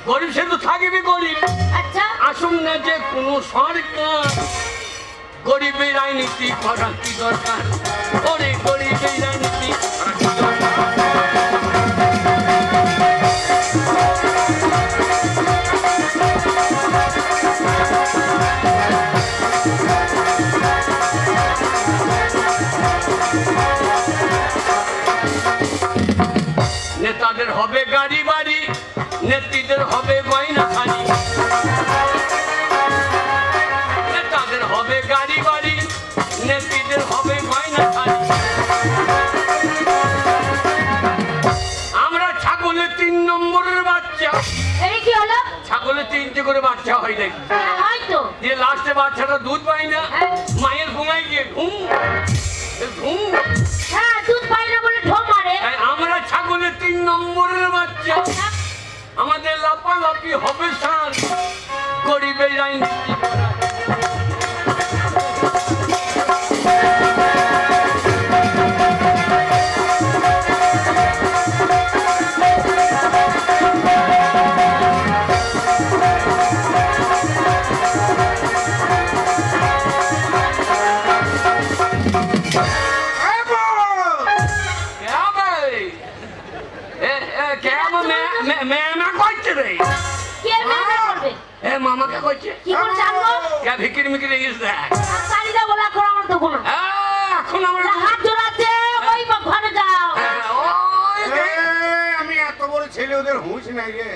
গরিব সে তো থাকবে গরিব। আচ্ছা আসুন না যে কোনো সরকার গরিবের রাজনীতি করা কি দরকার, ওরে গরিবের রাজনীতি করা কি দরকার। নেতাদের হবে গাড়ি বাড়ি, নেত্রীদের হবে গয়না খালি। নেতাদের হবে গাড়ি বাড়ি, নেত্রীদের হবে গয়না খালি। আমরা ছাগলের 3 নম্বরের বাচ্চা। এই কি হলো? ছাগলের 3টে করে বাচ্চা হয় নাকি? হয়তো যে লাস্টে বাচ্চাটা দুধ পায় না, হ্যাঁ। মায়ের ঘুমায় গিয়ে ঘুম ঘুম। হ্যাঁ দুধ পাই না বলে ঢো মারে। তাই আমরা ছাগলের 3 নম্বরের বাচ্চা। আমাদের লাফালাফি হবে সার গরিবের রাজনীতি করা। क्या भाई? क्या मैं করছে রে? কে মেরে করবে? এ মামা কে করছে? কি করে জানবো? কে ভিকির মিকির গিয়েছ দেখ। সারিদা বলা এখন আমার তো কোনো এখন আমরা হাত জোড়াচ্ছে ওই ঘরে যাও। ওই আমি এত বড় ছেলে, ওদের হুঁশ নাই রে।